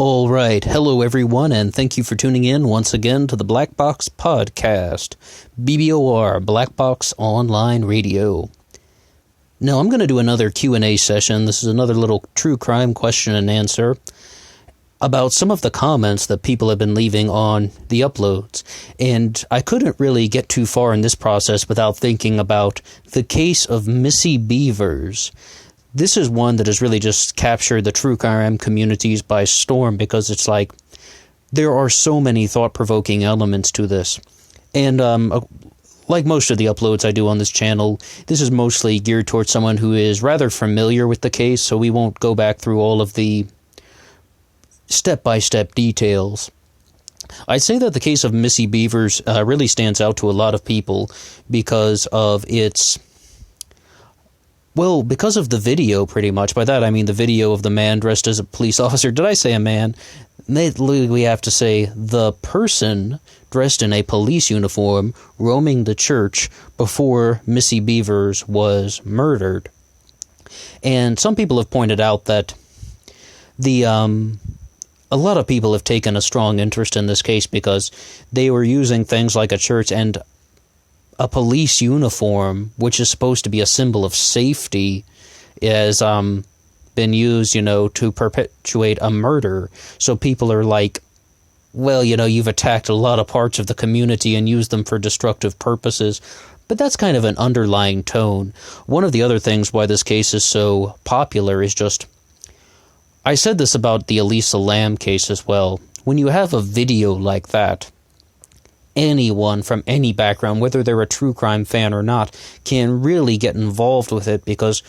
All right. Hello, everyone, and thank you for tuning in once again to the Black Box Podcast, BBOR, Black Box Online Radio. Now, I'm going to do another Q&A session. This is another little true crime question and answer about some of the comments that people have been leaving on the uploads. And I couldn't really get too far in this process without thinking about the case of Missy Bevers. This is one that has really just captured the true crime communities by storm, because it's like there are so many thought-provoking elements to this. And like most of the uploads I do on this channel, this is mostly geared towards someone who is rather familiar with the case, so we won't go back through all of the step-by-step details. I'd say that the case of Missy Bevers really stands out to a lot of people because of its... Well, because of the video, pretty much. By that, I mean the video of the man dressed as a police officer. Did I say a man? We have to say the person dressed in a police uniform roaming the church before Missy Bevers was murdered. And some people have pointed out that a lot of people have taken a strong interest in this case because they were using things like a church and a police uniform, which is supposed to be a symbol of safety, has been used, to perpetuate a murder. So people are like, well, you've attacked a lot of parts of the community and used them for destructive purposes. But that's kind of an underlying tone. One of the other things why this case is so popular is just, I said this about the Elisa Lam case as well. When you have a video like that, anyone from any background, whether they're a true crime fan or not, can really get involved with it because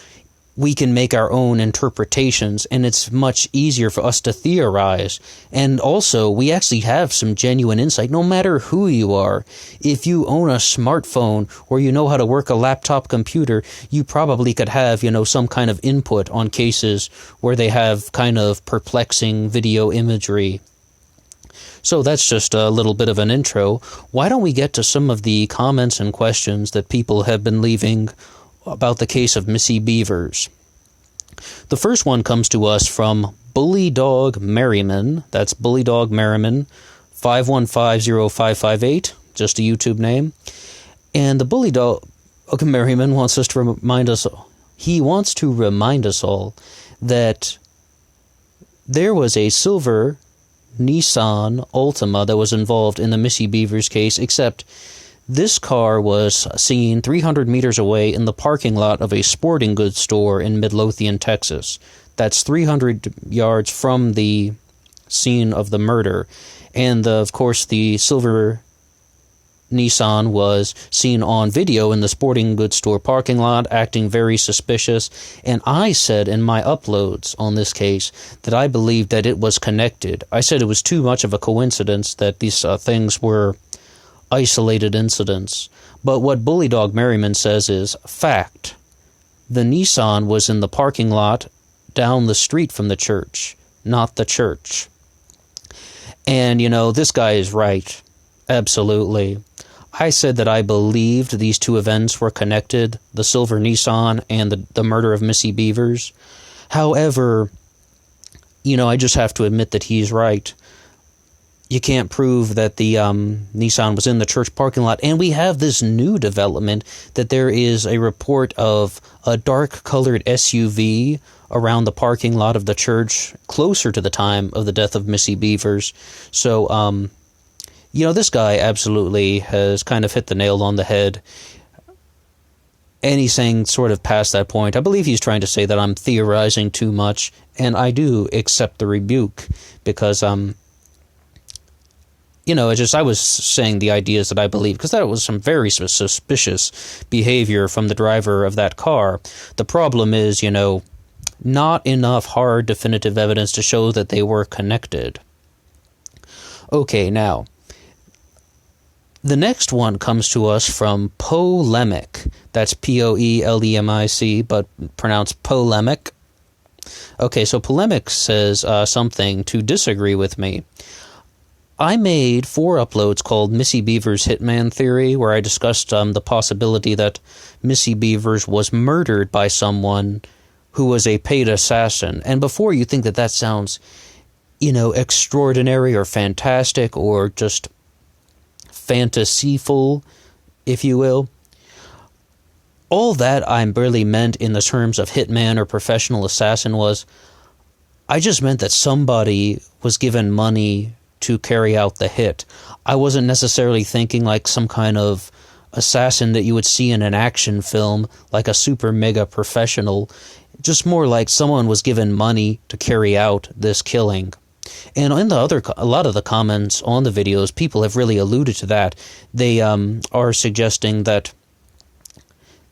we can make our own interpretations and it's much easier for us to theorize. And also, we actually have some genuine insight, no matter who you are. If you own a smartphone or you know how to work a laptop computer, you probably could have, some kind of input on cases where they have kind of perplexing video imagery. So that's just a little bit of an intro. Why don't we get to some of the comments and questions that people have been leaving about the case of Missy Bevers? The first one comes to us from Bully Dog Merriman. That's Bully Dog Merriman, 5150558, just a YouTube name. And the Bully Dog Merriman wants to remind us all that there was a silver Nissan Altima that was involved in the Missy Bevers case, except this car was seen 300 meters away in the parking lot of a sporting goods store in Midlothian, Texas. That's 300 yards from the scene of the murder. And, of course, the silver Nissan was seen on video in the sporting goods store parking lot, acting very suspicious, and I said in my uploads on this case that I believed that it was connected. I said it was too much of a coincidence that these things were isolated incidents. But what Bully Dog Merriman says is fact. The Nissan was in the parking lot down the street from the church, not the church. And, this guy is right. Absolutely. I said that I believed these two events were connected, the silver Nissan and the murder of Missy Bevers. However, I just have to admit that he's right. You can't prove that the Nissan was in the church parking lot. And we have this new development that there is a report of a dark-colored SUV around the parking lot of the church closer to the time of the death of Missy Bevers. So, this guy absolutely has kind of hit the nail on the head. Anything sort of past that point, I believe he's trying to say that I'm theorizing too much, and I do accept the rebuke, because, I was saying the ideas that I believe, because that was some very suspicious behavior from the driver of that car. The problem is, not enough hard definitive evidence to show that they were connected. Okay, now, the next one comes to us from Polemic. That's Poelemic, but pronounced polemic. Okay, so Polemic says something to disagree with me. I made 4 uploads called Missy Bevers Hitman Theory, where I discussed the possibility that Missy Bevers was murdered by someone who was a paid assassin. And before you think that sounds extraordinary or fantastic or just fantasyful, if you will. All that I really meant in the terms of hitman or professional assassin was, I just meant that somebody was given money to carry out the hit. I wasn't necessarily thinking like some kind of assassin that you would see in an action film, like a super mega professional. Just more like someone was given money to carry out this killing. And in a lot of the comments on the videos, people have really alluded to that. They are suggesting that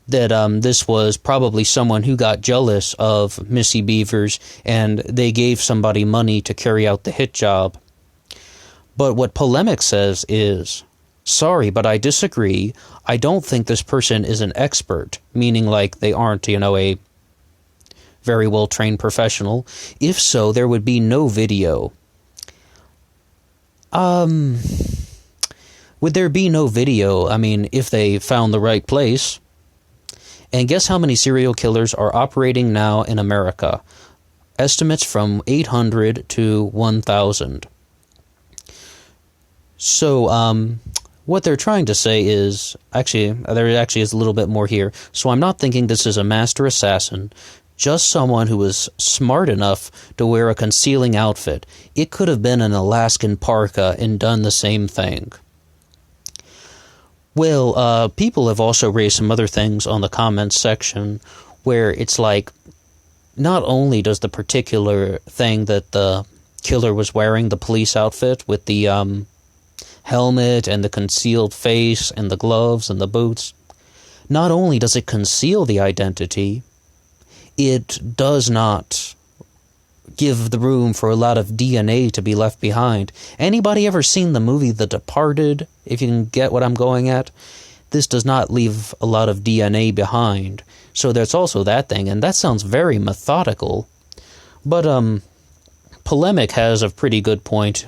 this was probably someone who got jealous of Missy Bevers and they gave somebody money to carry out the hit job. But what Polemic says is, sorry, but I disagree. I don't think this person is an expert, meaning like they aren't, a very well-trained professional. If so, there would be no video. Would there be no video? I mean, if they found the right place. And guess how many serial killers are operating now in America? Estimates from 800 to 1,000. So, what they're trying to say is, there actually is a little bit more here. So I'm not thinking this is a master assassin, just someone who was smart enough to wear a concealing outfit. It could have been an Alaskan parka and done the same thing. Well, people have also raised some other things on the comments section where it's like, not only does the particular thing that the killer was wearing, the police outfit with the helmet and the concealed face and the gloves and the boots, not only does it conceal the identity, it does not give the room for a lot of DNA to be left behind. Anybody ever seen the movie The Departed, if you can get what I'm going at? This does not leave a lot of DNA behind. So there's also that thing, and that sounds very methodical. But Polemic has a pretty good point,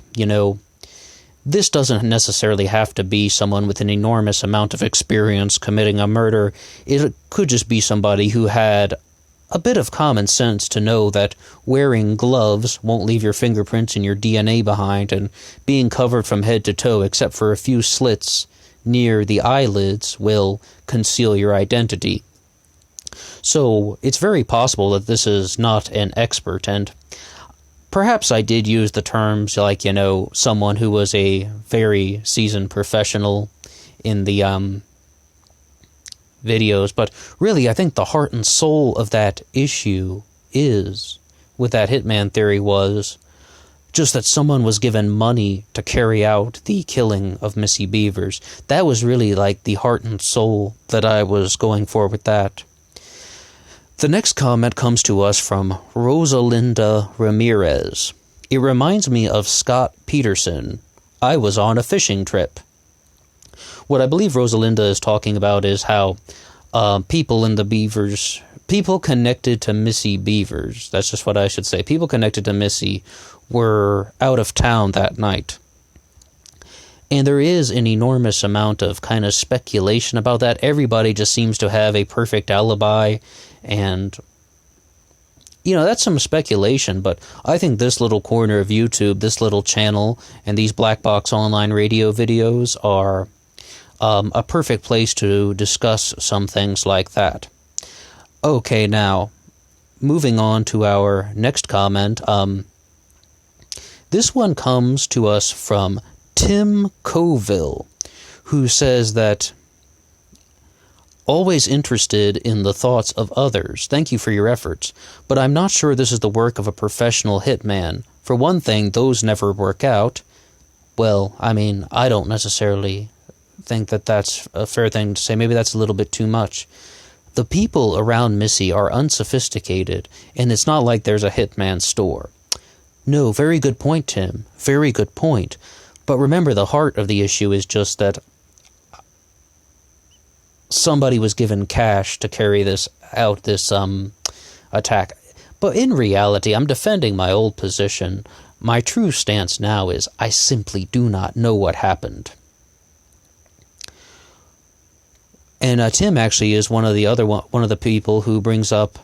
This doesn't necessarily have to be someone with an enormous amount of experience committing a murder. It could just be somebody who had a bit of common sense to know that wearing gloves won't leave your fingerprints and your DNA behind, and being covered from head to toe except for a few slits near the eyelids will conceal your identity. So it's very possible that this is not an expert, and perhaps I did use the terms like, someone who was a very seasoned professional in the videos, but really I think the heart and soul of that issue with that Hitman Theory was just that someone was given money to carry out the killing of Missy Bevers. That was really like the heart and soul that I was going for with that. The next comment comes to us from Rosalinda Ramirez. It reminds me of Scott Peterson. I was on a fishing trip. What I believe Rosalinda is talking about is how people connected to Missy Bevers, that's just what I should say, people connected to Missy were out of town that night. And there is an enormous amount of kind of speculation about that. Everybody just seems to have a perfect alibi, and that's some speculation, but I think this little corner of YouTube, this little channel, and these Black Box Online radio videos are a perfect place to discuss some things like that. Okay, now, moving on to our next comment. This one comes to us from Tim Coville, who says that, always interested in the thoughts of others. Thank you for your efforts, but I'm not sure this is the work of a professional hitman. For one thing, those never work out. Well, I don't necessarily think that that's a fair thing to say. Maybe that's a little bit too much. The people around Missy are unsophisticated, and it's not like there's a hitman store. No, very good point, Tim. Very good point. But remember, the heart of the issue is just that somebody was given cash to carry this attack. But in reality, I'm defending my old position. My true stance now is I simply do not know what happened. And Tim actually is one of the people who brings up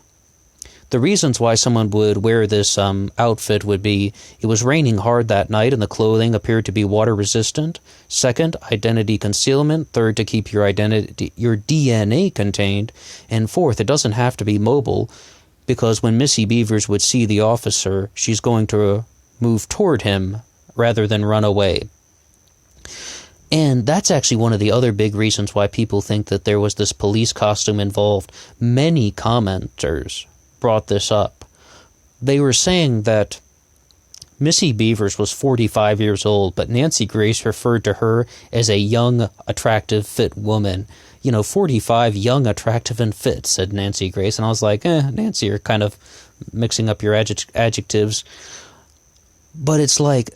The reasons why someone would wear this outfit would be it was raining hard that night and the clothing appeared to be water resistant. Second, identity concealment. Third, to keep your DNA contained. And fourth, it doesn't have to be mobile, because when Missy Bevers would see the officer, she's going to move toward him rather than run away. And that's actually one of the other big reasons why people think that there was this police costume involved. Many commenters brought this up. They were saying that Missy Bevers was 45 years old, but Nancy Grace referred to her as a young, attractive, fit woman. 45, young, attractive, and fit, said Nancy Grace. And I was like, Nancy, you're kind of mixing up your adjectives. But it's like,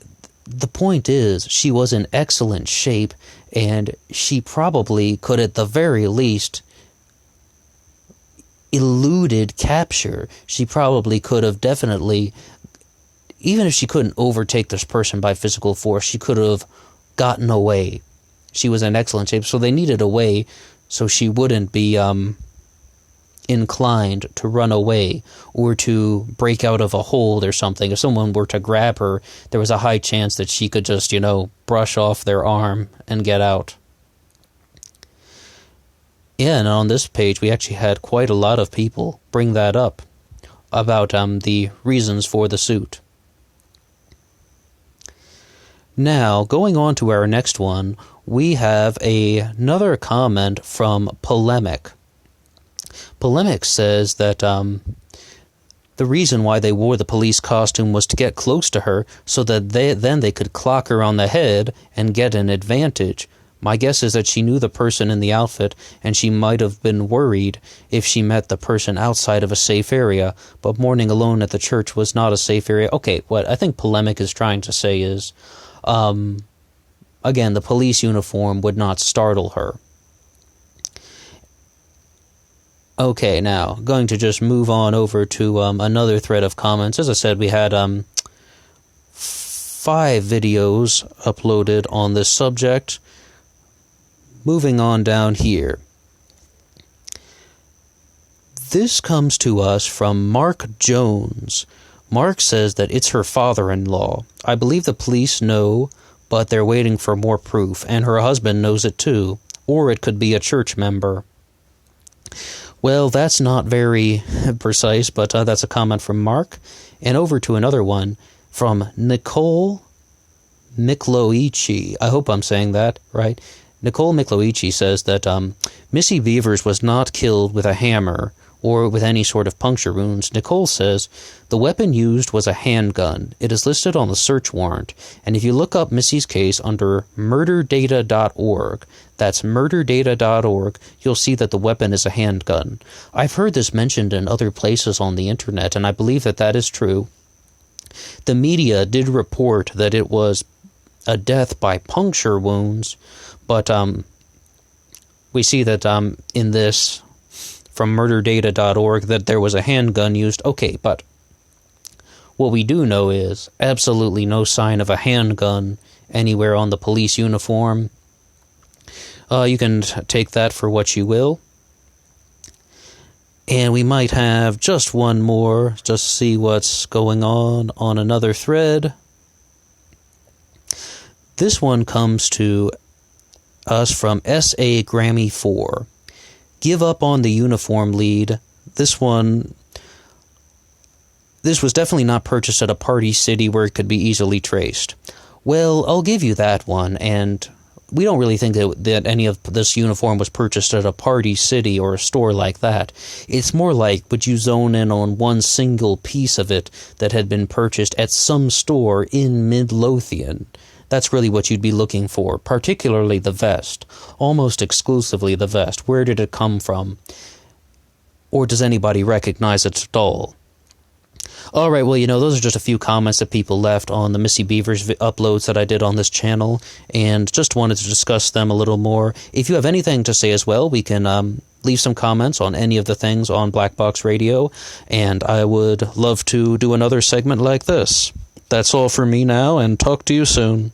the point is, she was in excellent shape, and she probably could, at the very least, eluded capture. She probably could have definitely, even if she couldn't overtake this person by physical force, she could have gotten away. She was in excellent shape, so they needed a way so she wouldn't be inclined to run away or to break out of a hold or something. If someone were to grab her, there was a high chance that she could just, brush off their arm and get out. Yeah, and on this page, we actually had quite a lot of people bring that up about the reasons for the suit. Now, going on to our next one, we have another comment from Polemic. Polemic says that the reason why they wore the police costume was to get close to her so that they could clock her on the head and get an advantage. My guess is that she knew the person in the outfit, and she might have been worried if she met the person outside of a safe area, but mourning alone at the church was not a safe area. Okay, what I think Polemic is trying to say is, again, the police uniform would not startle her. Okay, now, going to just move on over to another thread of comments. As I said, we had 5 videos uploaded on this subject. Moving on down here. This comes to us from Mark Jones. Mark says that it's her father-in-law. I believe the police know, but they're waiting for more proof, and her husband knows it too. Or it could be a church member. Well, that's not very precise, but that's a comment from Mark. And over to another one from Nicole Mikloichi. I hope I'm saying that right. Nicole Mikloichi says that Missy Bevers was not killed with a hammer or with any sort of puncture wounds. Nicole says the weapon used was a handgun. It is listed on the search warrant, and if you look up Missy's case under murderdata.org, that's murderdata.org, you'll see that the weapon is a handgun. I've heard this mentioned in other places on the internet, and I believe that that is true. The media did report that it was a death by puncture wounds, but we see that in this from murderdata.org that there was a handgun used. Okay, but what we do know is absolutely no sign of a handgun anywhere on the police uniform. You can take that for what you will. And we might have just one more, just see what's going on another thread. This one comes to us from S.A. Grammy 4. Give up on the uniform lead. This was definitely not purchased at a party city where it could be easily traced. Well, I'll give you that one, and we don't really think that any of this uniform was purchased at a party city or a store like that. It's more like, would you zone in on one single piece of it that had been purchased at some store in Midlothian? That's really what you'd be looking for, particularly the vest, almost exclusively the vest. Where did it come from? Or does anybody recognize it at all? All right, well, those are just a few comments that people left on the Missy Bevers uploads that I did on this channel, and just wanted to discuss them a little more. If you have anything to say as well, we can leave some comments on any of the things on Black Box Radio, and I would love to do another segment like this. That's all for me now, and talk to you soon.